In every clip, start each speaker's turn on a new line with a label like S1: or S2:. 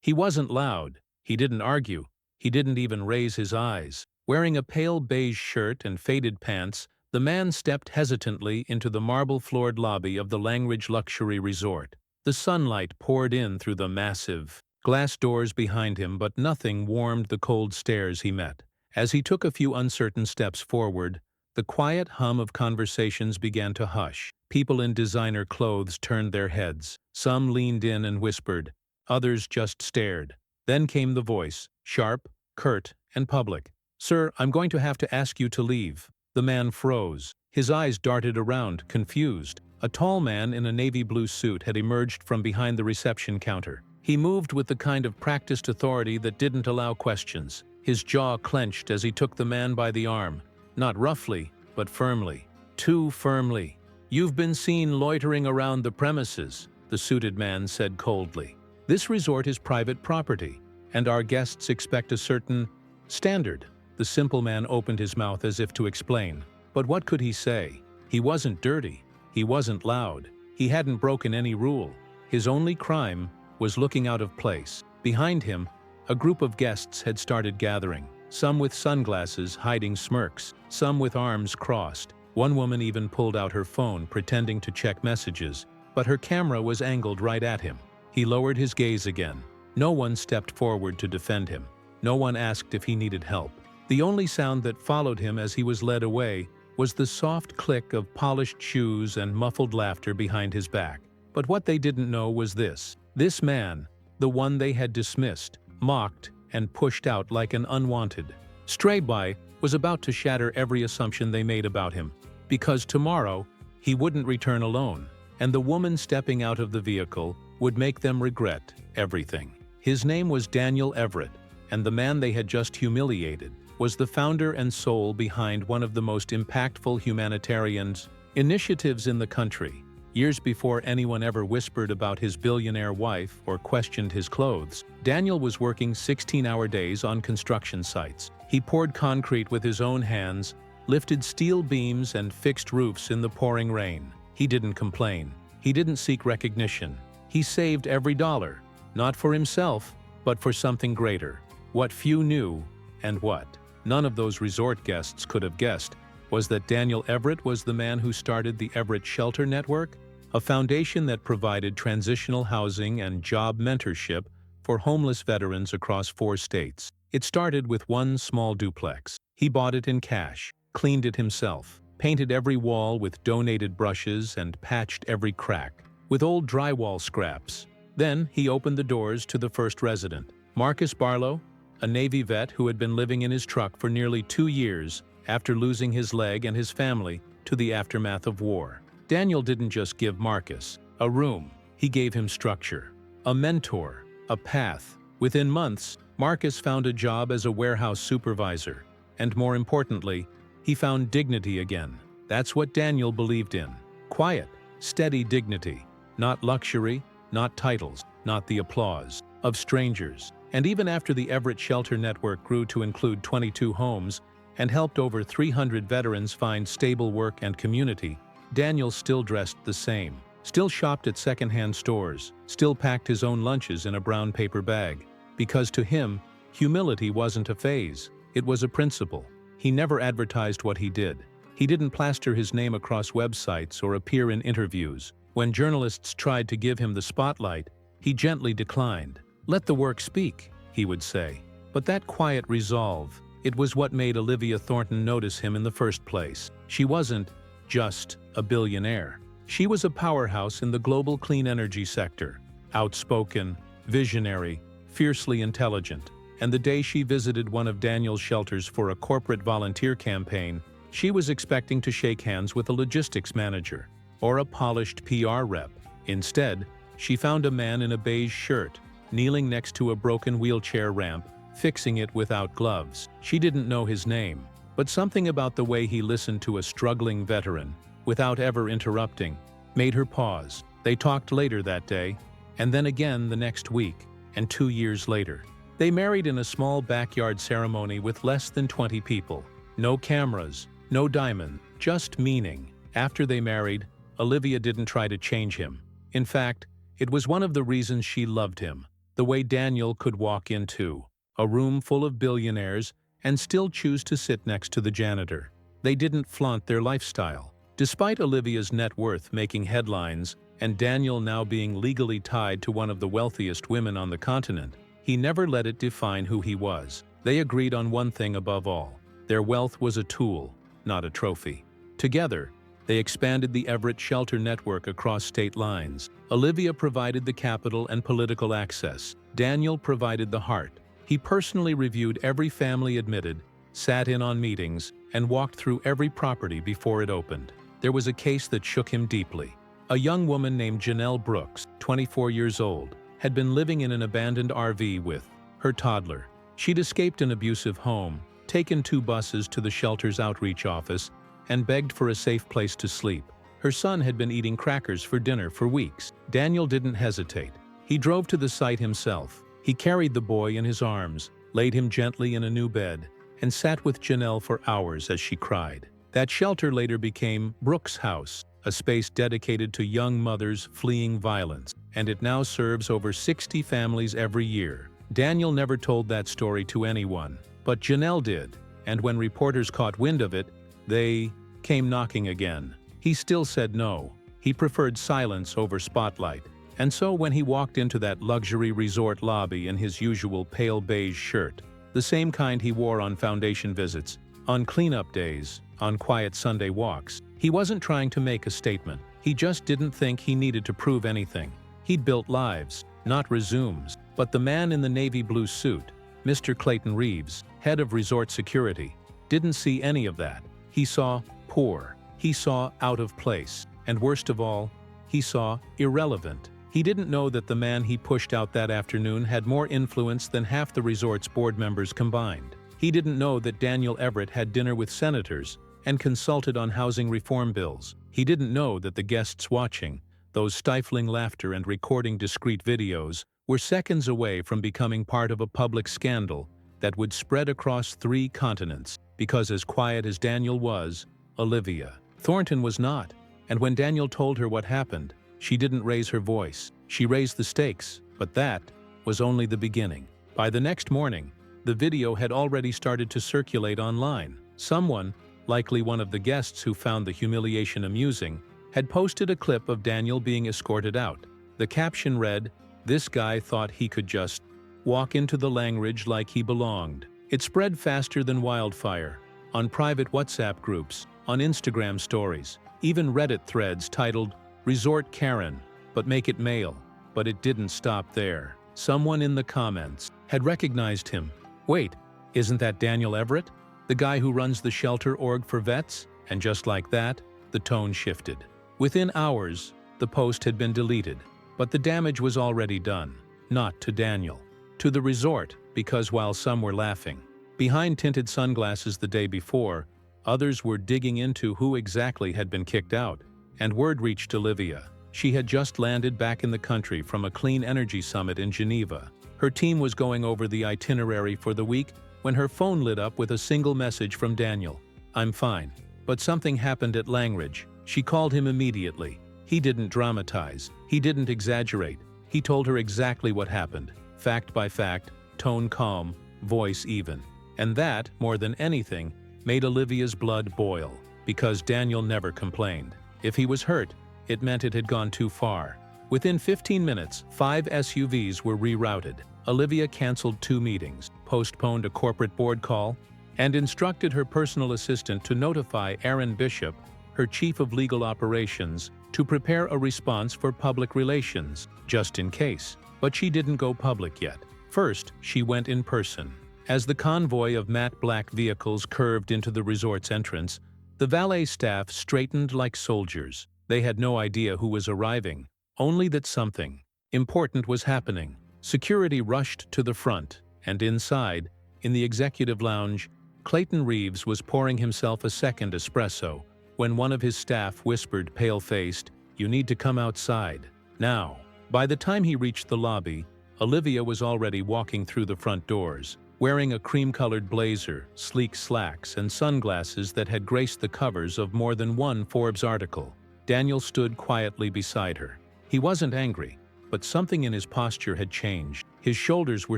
S1: He wasn't loud. He didn't argue. He didn't even raise his eyes. Wearing a pale beige shirt and faded pants, the man stepped hesitantly into the marble-floored lobby of the Langridge Luxury Resort. The sunlight poured in through the massive glass doors behind him, but nothing warmed the cold stares he met. As he took a few uncertain steps forward, the quiet hum of conversations began to hush. People in designer clothes turned their heads. Some leaned in and whispered. Others just stared. Then came the voice, sharp, curt, and public. "Sir, I'm going to have to ask you to leave." The man froze. His eyes darted around, confused. A tall man in a navy blue suit had emerged from behind the reception counter. He moved with the kind of practiced authority that didn't allow questions. His jaw clenched as he took the man by the arm. Not roughly, but firmly. Too firmly. "You've been seen loitering around the premises," the suited man said coldly. "This resort is private property, and our guests expect a certain standard." The simple man opened his mouth as if to explain. But what could he say? He wasn't dirty. He wasn't loud. He hadn't broken any rule. His only crime was looking out of place. Behind him, a group of guests had started gathering. Some with sunglasses hiding smirks, some with arms crossed. One woman even pulled out her phone, pretending to check messages, but her camera was angled right at him. He lowered his gaze again. No one stepped forward to defend him. No one asked if he needed help. The only sound that followed him as he was led away was the soft click of polished shoes and muffled laughter behind his back. But what they didn't know was this. This man, the one they had dismissed, mocked, and pushed out like an unwanted stray boy, was about to shatter every assumption they made about him. Because tomorrow, he wouldn't return alone, and the woman stepping out of the vehicle would make them regret everything. His name was Daniel Everett, and the man they had just humiliated was the founder and soul behind one of the most impactful humanitarian initiatives in the country. Years before anyone ever whispered about his billionaire wife or questioned his clothes, Daniel was working 16-hour days on construction sites. He poured concrete with his own hands, lifted steel beams, and fixed roofs in the pouring rain. He didn't complain. He didn't seek recognition. He saved every dollar, not for himself, but for something greater. What few knew, and what none of those resort guests could have guessed, was that Daniel Everett was the man who started the Everett Shelter Network, a foundation that provided transitional housing and job mentorship for homeless veterans across 4 states. It started with one small duplex. He bought it in cash, cleaned it himself, painted every wall with donated brushes, and patched every crack with old drywall scraps. Then he opened the doors to the first resident, Marcus Barlow, a Navy vet who had been living in his truck for nearly 2 years after losing his leg and his family to the aftermath of war. Daniel didn't just give Marcus a room. He gave him structure, a mentor, a path. Within months, Marcus found a job as a warehouse supervisor, and more importantly, he found dignity again. That's what Daniel believed in. Quiet, steady dignity. Not luxury, not titles, not the applause of strangers. And even after the Everett Shelter Network grew to include 22 homes and helped over 300 veterans find stable work and community, Daniel still dressed the same, still shopped at secondhand stores, still packed his own lunches in a brown paper bag. Because to him, humility wasn't a phase, it was a principle. He never advertised what he did. He didn't plaster his name across websites or appear in interviews. When journalists tried to give him the spotlight, he gently declined. "Let the work speak," he would say. But that quiet resolve, it was what made Olivia Thornton notice him in the first place. She wasn't just a billionaire. She was a powerhouse in the global clean energy sector. Outspoken, visionary, fiercely intelligent. And the day she visited one of Daniel's shelters for a corporate volunteer campaign, she was expecting to shake hands with a logistics manager or a polished PR rep. Instead, she found a man in a beige shirt, kneeling next to a broken wheelchair ramp, fixing it without gloves. She didn't know his name, but something about the way he listened to a struggling veteran, without ever interrupting, made her pause. They talked later that day, and then again the next week, and 2 years later. They married in a small backyard ceremony with less than 20 people. No cameras, no diamond, just meaning. After they married, Olivia didn't try to change him. In fact, it was one of the reasons she loved him. the way Daniel could walk into a room full of billionaires and still choose to sit next to the janitor. They didn't flaunt their lifestyle. Despite Olivia's net worth making headlines and Daniel now being legally tied to one of the wealthiest women on the continent, he never let it define who he was. They agreed on one thing above all: their wealth was a tool, not a trophy. Together, they expanded the Everett shelter network across state lines. Olivia provided the capital and political access. Daniel provided the heart. He personally reviewed every family admitted, sat in on meetings, and walked through every property before it opened. There was a case that shook him deeply. A young woman named Janelle Brooks, 24 years old, had been living in an abandoned RV with her toddler. She'd escaped an abusive home, taken 2 buses to the shelter's outreach office, and begged for a safe place to sleep. Her son had been eating crackers for dinner for weeks. Daniel didn't hesitate. He drove to the site himself. He carried the boy in his arms, laid him gently in a new bed, and sat with Janelle for hours as she cried. That shelter later became Brooks' House, a space dedicated to young mothers fleeing violence, and it now serves over 60 families every year. Daniel never told that story to anyone, but Janelle did, and when reporters caught wind of it, they came knocking again. He still said no. He preferred silence over spotlight. And so when he walked into that luxury resort lobby in his usual pale beige shirt, the same kind he wore on foundation visits, on cleanup days, on quiet Sunday walks, he wasn't trying to make a statement. He just didn't think he needed to prove anything. He'd built lives, not resumes. But the man in the navy blue suit, Mr. Clayton Reeves, head of resort security, didn't see any of that. He saw poor. He saw out of place. And worst of all, he saw irrelevant. He didn't know that the man he pushed out that afternoon had more influence than half the resort's board members combined. He didn't know that Daniel Everett had dinner with senators and consulted on housing reform bills. He didn't know that the guests watching, those stifling laughter and recording discreet videos, were seconds away from becoming part of a public scandal that would spread across 3 continents. Because as quiet as Daniel was, Olivia Thornton was not. And when Daniel told her what happened, she didn't raise her voice. She raised the stakes, but that was only the beginning. By the next morning, the video had already started to circulate online. Someone, likely one of the guests who found the humiliation amusing, had posted a clip of Daniel being escorted out. The caption read, "This guy thought he could just walk into the Langridge like he belonged." It spread faster than wildfire, on private WhatsApp groups, on Instagram stories, even Reddit threads titled, "Resort Karen, but make it male." But it didn't stop there. Someone in the comments had recognized him. Wait, isn't that Daniel Everett? The guy who runs the shelter org for vets? And just like that, the tone shifted. Within hours, the post had been deleted. But the damage was already done. Not to Daniel. To the resort, because while some were laughing behind tinted sunglasses the day before, others were digging into who exactly had been kicked out. And word reached Olivia. She had just landed back in the country from a clean energy summit in Geneva. Her team was going over the itinerary for the week when her phone lit up with a single message from Daniel. "I'm fine. But something happened at Langridge." She called him immediately. He didn't dramatize. He didn't exaggerate. He told her exactly what happened, fact by fact, tone calm, voice even. And that, more than anything, made Olivia's blood boil, because Daniel never complained. If he was hurt, it meant it had gone too far. Within 15 minutes, 5 SUVs were rerouted. Olivia canceled 2 meetings, postponed a corporate board call, and instructed her personal assistant to notify Aaron Bishop, her chief of legal operations, to prepare a response for public relations, just in case. But she didn't go public yet. First, she went in person. As the convoy of matte black vehicles curved into the resort's entrance, the valet staff straightened like soldiers. They had no idea who was arriving, only that something important was happening. Security rushed to the front, and inside, in the executive lounge, Clayton Reeves was pouring himself a second espresso when one of his staff whispered, pale-faced, "You need to come outside, now." By the time he reached the lobby, Olivia was already walking through the front doors, wearing a cream-colored blazer, sleek slacks, and sunglasses that had graced the covers of more than one Forbes article. Daniel stood quietly beside her. He wasn't angry, but something in his posture had changed. His shoulders were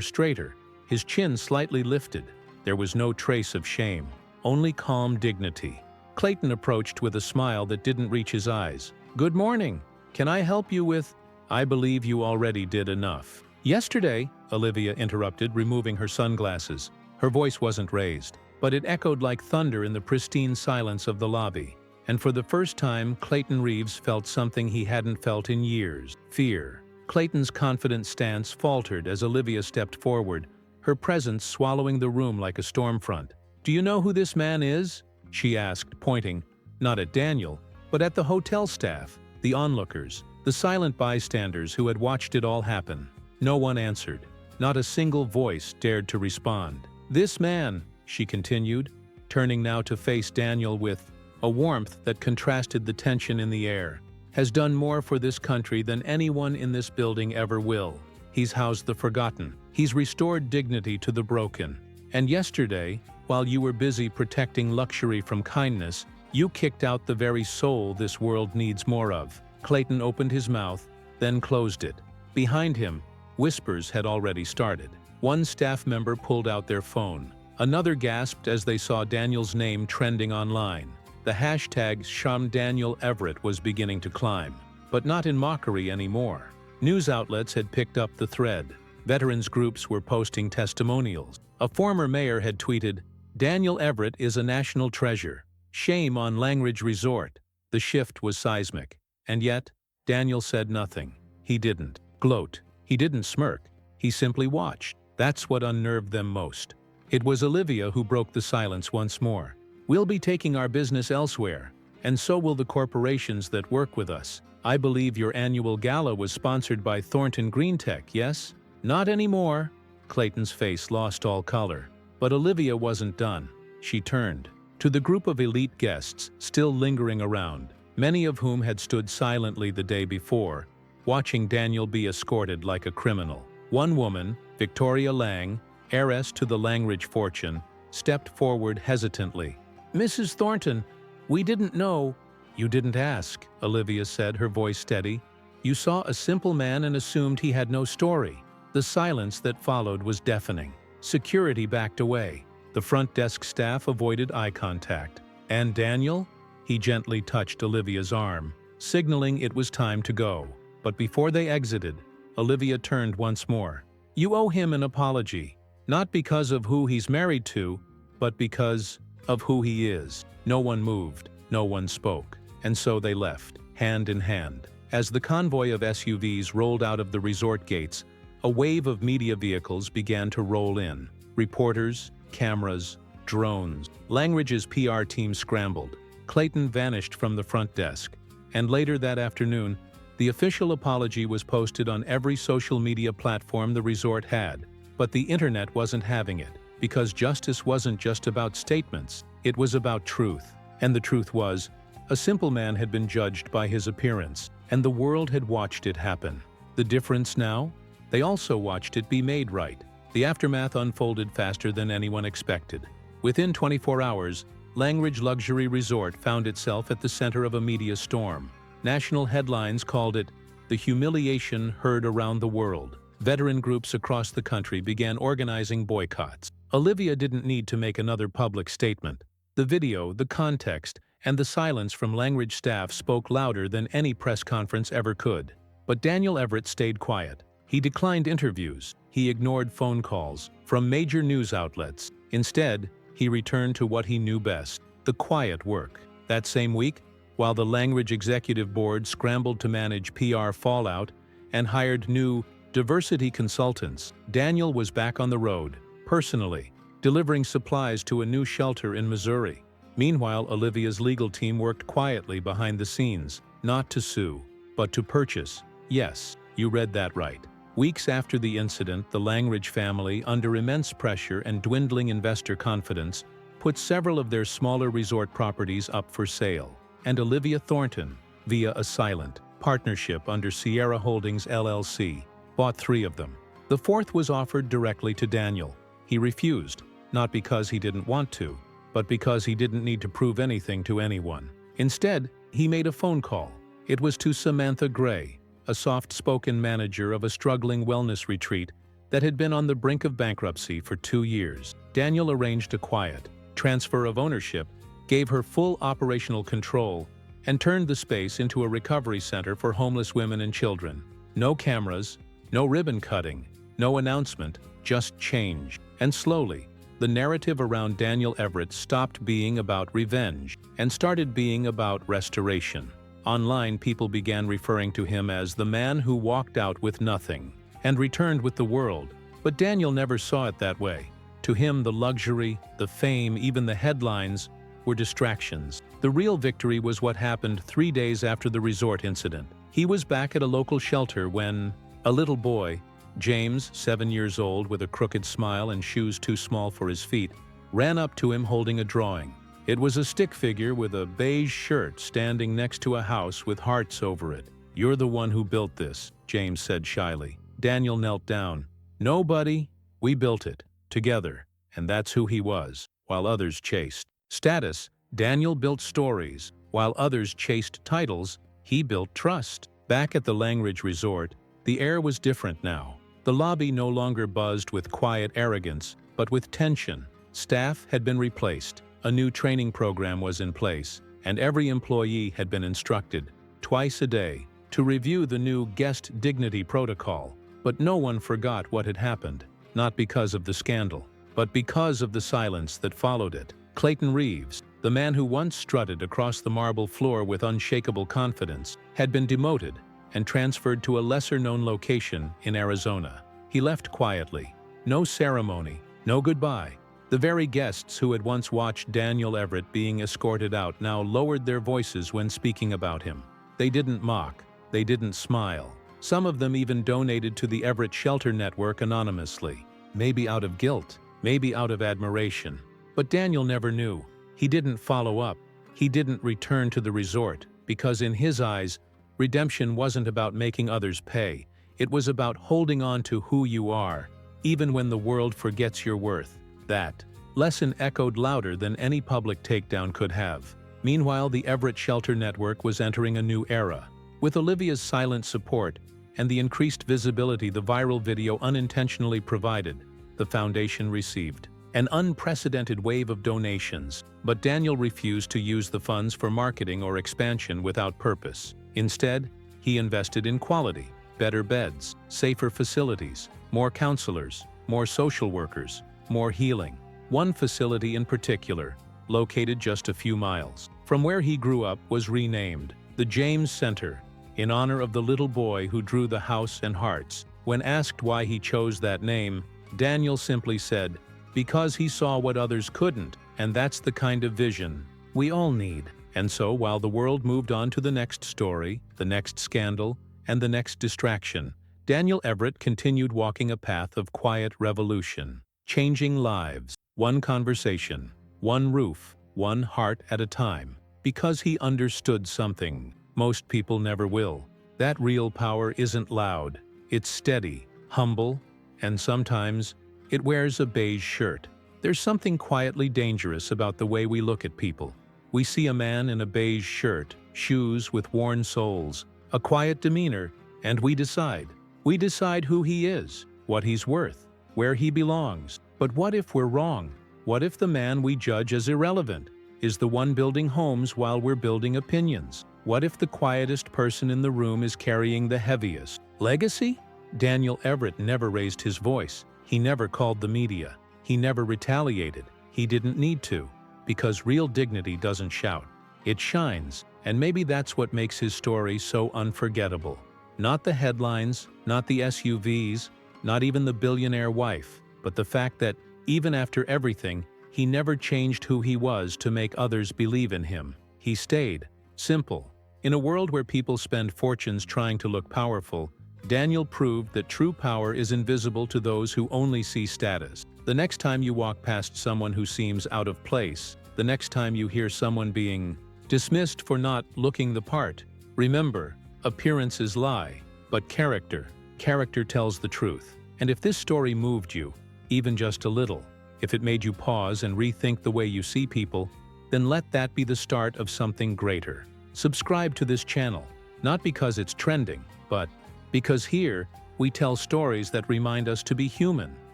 S1: straighter, his chin slightly lifted. There was no trace of shame, only calm dignity. Clayton approached with a smile that didn't reach his eyes. "Good morning. Can I help you with—" "I believe you already did enough." "Yesterday," Olivia interrupted, removing her sunglasses. Her voice wasn't raised, but it echoed like thunder in the pristine silence of the lobby. And for the first time, Clayton Reeves felt something he hadn't felt in years: fear. Clayton's confident stance faltered as Olivia stepped forward, her presence swallowing the room like a storm front. "Do you know who this man is?" she asked, pointing, not at Daniel, but at the hotel staff, the onlookers, the silent bystanders who had watched it all happen. No one answered. Not a single voice dared to respond. "This man," she continued, turning now to face Daniel with a warmth that contrasted the tension in the air, "has done more for this country than anyone in this building ever will. He's housed the forgotten. He's restored dignity to the broken. And yesterday, while you were busy protecting luxury from kindness, you kicked out the very soul this world needs more of." Clayton opened his mouth, then closed it. Behind him, whispers had already started. One staff member pulled out their phone. Another gasped as they saw Daniel's name trending online. The hashtag #ShamDanielEverett was beginning to climb, but not in mockery anymore. News outlets had picked up the thread. Veterans groups were posting testimonials. A former mayor had tweeted, "Daniel Everett is a national treasure. Shame on Langridge Resort." The shift was seismic. And yet, Daniel said nothing. He didn't gloat. He didn't smirk. He simply watched. That's what unnerved them most. It was Olivia who broke the silence once more. "We'll be taking our business elsewhere, and so will the corporations that work with us. I believe your annual gala was sponsored by Thornton Greentech, yes?" "Not anymore." Clayton's face lost all color. But Olivia wasn't done. She turned to the group of elite guests still lingering around, many of whom had stood silently the day before, watching Daniel be escorted like a criminal. One woman, Victoria Lang, heiress to the Langridge fortune, stepped forward hesitantly. "Mrs. Thornton, we didn't know—" "You didn't ask," Olivia said, her voice steady. "You saw a simple man and assumed he had no story." The silence that followed was deafening. Security backed away. The front desk staff avoided eye contact. "And Daniel?" He gently touched Olivia's arm, signaling it was time to go. But before they exited, Olivia turned once more. "You owe him an apology. Not because of who he's married to, but because of who he is." No one moved, no one spoke, and so they left, hand in hand. As the convoy of SUVs rolled out of the resort gates, a wave of media vehicles began to roll in. Reporters, cameras, drones. Langridge's PR team scrambled. Clayton vanished from the front desk. And later that afternoon, the official apology was posted on every social media platform the resort had. But the internet wasn't having it, because justice wasn't just about statements, it was about truth. And the truth was, a simple man had been judged by his appearance, and the world had watched it happen. The difference now? They also watched it be made right. The aftermath unfolded faster than anyone expected. Within 24 hours, Langridge Luxury Resort found itself at the center of a media storm. National headlines called it the humiliation heard around the world. Veteran groups across the country began organizing boycotts. Olivia didn't need to make another public statement. The video, the context, and the silence from Langridge staff spoke louder than any press conference ever could. But Daniel Everett stayed quiet. He declined interviews. He ignored phone calls from major news outlets. Instead, he returned to what he knew best, the quiet work. That same week, while the Langridge Executive Board scrambled to manage PR fallout and hired new diversity consultants, Daniel was back on the road, personally, delivering supplies to a new shelter in Missouri. Meanwhile, Olivia's legal team worked quietly behind the scenes, not to sue, but to purchase. Yes, you read that right. Weeks after the incident, the Langridge family, under immense pressure and dwindling investor confidence, put several of their smaller resort properties up for sale. And Olivia Thornton, via a silent partnership under Sierra Holdings LLC, bought 3 of them. The 4th was offered directly to Daniel. He refused, not because he didn't want to, but because he didn't need to prove anything to anyone. Instead, he made a phone call. It was to Samantha Gray, a soft-spoken manager of a struggling wellness retreat that had been on the brink of bankruptcy for 2 years. Daniel arranged a quiet transfer of ownership, gave her full operational control, and turned the space into a recovery center for homeless women and children. No cameras, no ribbon cutting, no announcement, just change. And slowly, the narrative around Daniel Everett stopped being about revenge and started being about restoration. Online, people began referring to him as the man who walked out with nothing and returned with the world. But Daniel never saw it that way. To him, the luxury, the fame, even the headlines were distractions. The real victory was what happened 3 days after the resort incident. He was back at a local shelter when a little boy, James, 7 years old, with a crooked smile and shoes too small for his feet, ran up to him holding a drawing. It was a stick figure with a beige shirt standing next to a house with hearts over it. "You're the one who built this," James said shyly. Daniel knelt down. "No, buddy, we built it, together," and that's who he was, while others chased status. Daniel built stories. While others chased titles, he built trust. Back at the Langridge Resort, the air was different now. The lobby no longer buzzed with quiet arrogance, but with tension. Staff had been replaced, a new training program was in place, and every employee had been instructed, twice a day, to review the new guest dignity protocol. But no one forgot what had happened, not because of the scandal, but because of the silence that followed it. Clayton Reeves, the man who once strutted across the marble floor with unshakable confidence, had been demoted and transferred to a lesser-known location in Arizona. He left quietly. No ceremony, no goodbye. The very guests who had once watched Daniel Everett being escorted out now lowered their voices when speaking about him. They didn't mock. They didn't smile. Some of them even donated to the Everett Shelter Network anonymously. Maybe out of guilt, maybe out of admiration. But Daniel never knew. He didn't follow up. He didn't return to the resort, because in his eyes, redemption wasn't about making others pay. It was about holding on to who you are, even when the world forgets your worth. That lesson echoed louder than any public takedown could have. Meanwhile, the Everett Shelter Network was entering a new era. With Olivia's silent support and the increased visibility the viral video unintentionally provided, the foundation received an unprecedented wave of donations. But Daniel refused to use the funds for marketing or expansion without purpose. Instead, he invested in quality, better beds, safer facilities, more counselors, more social workers, more healing. One facility in particular, located just a few miles from where he grew up, was renamed the James Center, in honor of the little boy who drew the house and hearts. When asked why he chose that name, Daniel simply said, "Because he saw what others couldn't, and that's the kind of vision we all need." And so, while the world moved on to the next story, the next scandal, and the next distraction, Daniel Everett continued walking a path of quiet revolution, changing lives, one conversation, one roof, one heart at a time, because he understood something most people never will. That real power isn't loud, it's steady, humble, and sometimes it wears a beige shirt. There's something quietly dangerous about the way we look at people. We see a man in a beige shirt, shoes with worn soles, a quiet demeanor, and we decide. We decide who he is, what he's worth, where he belongs. But what if we're wrong? What if the man we judge as irrelevant is the one building homes while we're building opinions? What if the quietest person in the room is carrying the heaviest legacy? Daniel Everett never raised his voice. He never called the media. He never retaliated. He didn't need to, because real dignity doesn't shout. It shines, and maybe that's what makes his story so unforgettable. Not the headlines, not the SUVs, not even the billionaire wife, but the fact that, even after everything, he never changed who he was to make others believe in him. He stayed simple. In a world where people spend fortunes trying to look powerful, Daniel proved that true power is invisible to those who only see status. The next time you walk past someone who seems out of place, the next time you hear someone being dismissed for not looking the part, remember, appearances lie, but character tells the truth. And if this story moved you, even just a little, if it made you pause and rethink the way you see people, then let that be the start of something greater. Subscribe to this channel, not because it's trending, but because here, We tell stories that remind us to be human,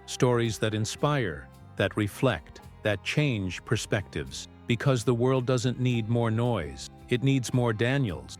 S1: stories that inspire, that reflect, that change perspectives. Because the world doesn't need more noise, it needs more Daniels.